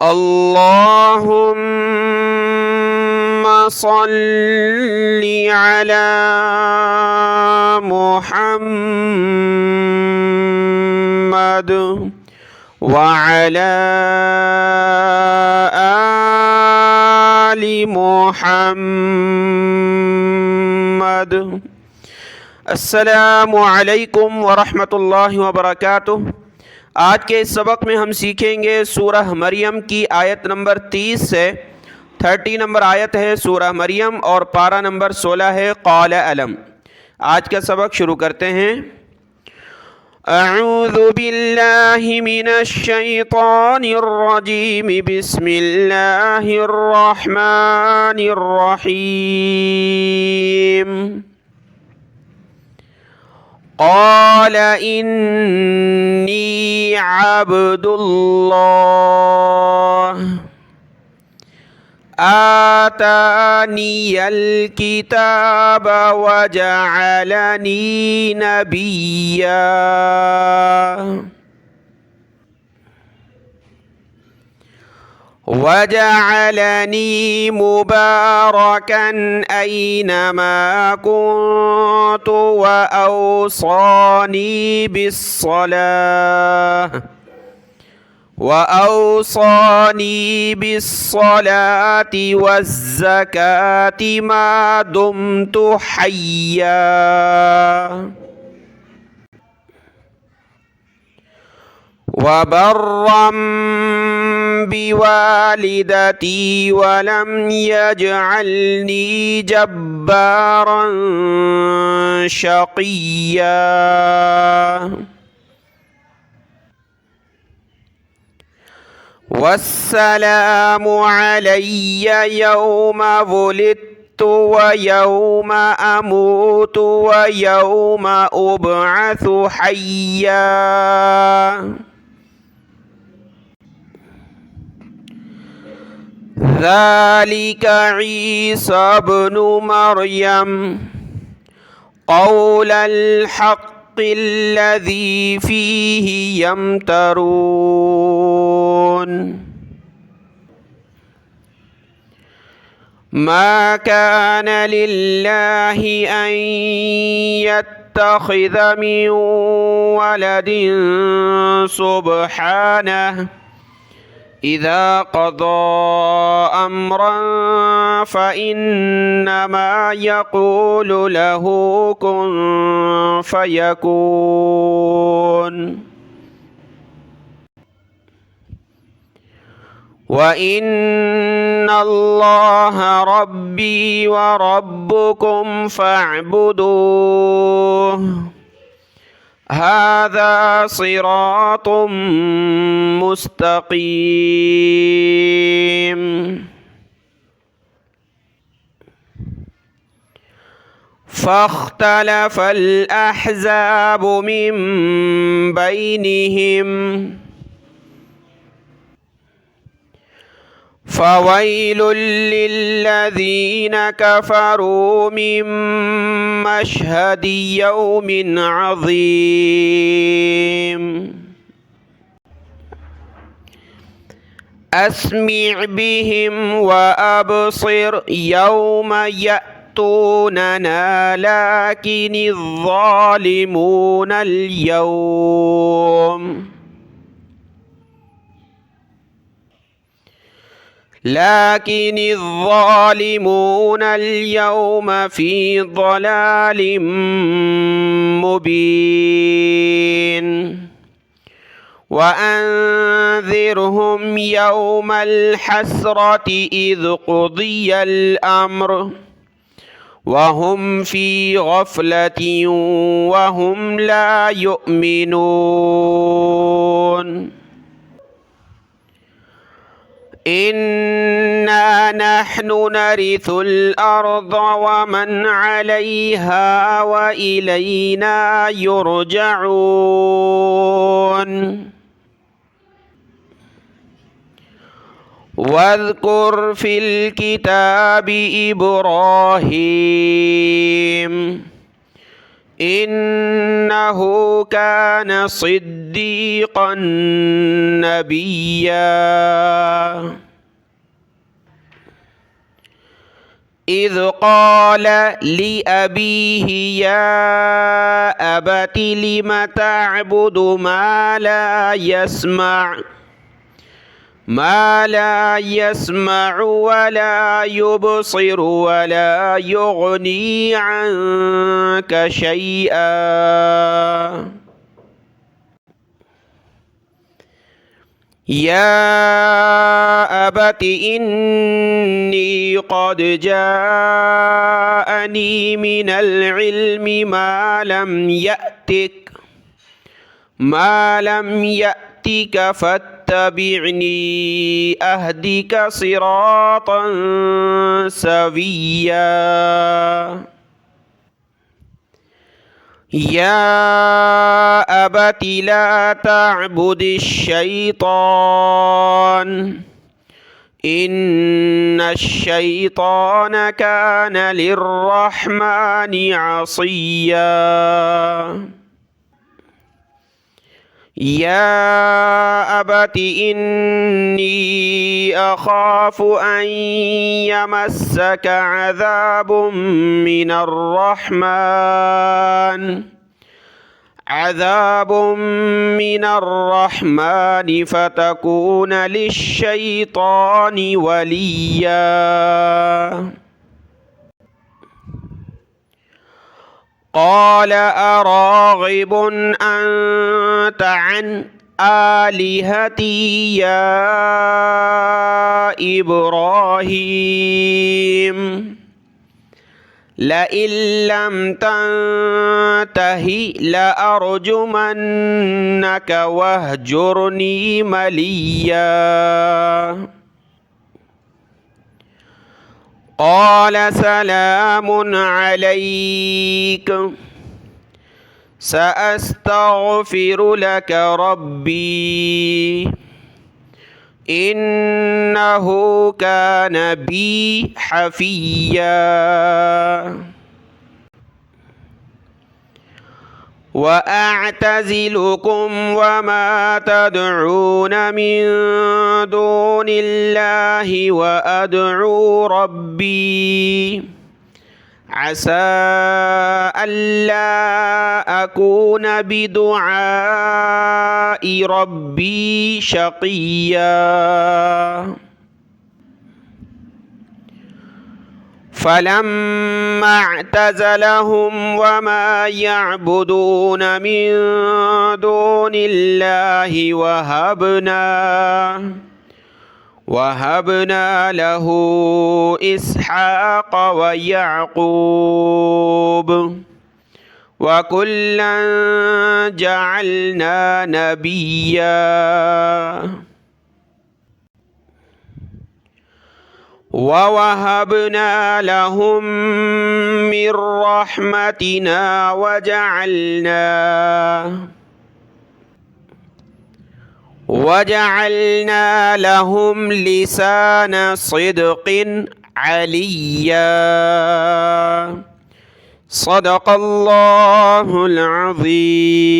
اللهم صل على محمد وعلى آل محمد। अस्सलामु अलैकुम वरहमतुल्लाहि वबरकातुह। आज के इस सबक में हम सीखेंगे सूरह मरियम की आयत नंबर 30 से 30 नंबर आयत है सूरह मरियम और पारा नंबर 16 है क़ाल अलम। आज का सबक शुरू करते हैं। अऊज़ु बिल्लाहि मिनश शैतानिर रजीम, बिस्मिल्लाहिर रहमानिर रहीम। क़ाल इन्नी अब्दुल्लाह आतानियल किताब वजअलनी नबिय्या वजअलनी मुबारकन ऐनमा कुन्तु वअवसानी बिस्सलाति वज़्ज़काति मा दुम्तु हय्या वबर्रम बिवालिदती वलम यजअलनी जब्बारन शक़िय्या। वस्सलामु अलय्या यौम वुलिदतु व यौम अमूतु व यौम उबअसु हय्या। ज़ालिका ईसा इब्नु मरियम क़ौलल हक़्क़िल्लज़ी फ़ीहि यमतरून। मा कान लिल्लाहि अन यत्तख़िज़ मिन वलदिन सुब्हानहु इज़ा क़ज़ा अम्रन फ़इन्नमा यक़ूलु लहू कुन फ़यकून। व इन्नल्लाह रब्बी व रब्बुकुम फ़अब्दूह हाज़ा सिरातुम मुस्तक़ीम। फ़ख्तलफ़ल अहज़ाबु मिन बैनिहिम फ़वैलुल लिल्लज़ीन कफ़रू मिन मशहदि यौमिन अज़ीम। अस्मिअ बिहिम व अबसिर यौम यअतूनना लाकिनिज़्ज़ालिमूनल यौम फ़ी ضलालिम मुबीन। वअन्ज़िरहुम यौमल हस्रति इज़ क़ुदियल अम्र वहुम फ़ी गफ़लतिन वहुम ला युमिनून। इन्ना नहनु नरिथुल अर्ज़ वमन अलैहा व इलैना युरजऊन। वज़्कुर फ़िल किताबि इब्राहीम إنه كان صديقا نبيا إذ قال لأبيه يا أبت لم تعبد ما لا يسمع ولا يبصر ولا يغني عنك شيئا يا أبت إني قد جاءني من العلم ما لم يأتك فاتبعني أهدك صراطا سويا يا أبت لا تعبد الشيطان إن الشيطان كان للرحمن عصيا يا أبت إني أخاف أن يمسك عذاب من الرحمن فتكون للشيطان وليا قال أراغب أنت عن آلهتي يا إبراهيم لئن لم تنته لأرجمنك واهجرني مليا قال سلام عليك سأستغفر لك ربي إنه كان بي حفيا وأعتزلكم وما تدعون من دون الله وأدعو ربي عسى ألا أكون بدعاء ربي شقيا فلما اعتزلهم وما يعبدون من دون الله وهبنا له إسحاق ويعقوب وكلا جعلنا نبيا ووهبنا لهم من رحمتنا وجعلنا لهم لسان صدق عليا صدق الله العظيم.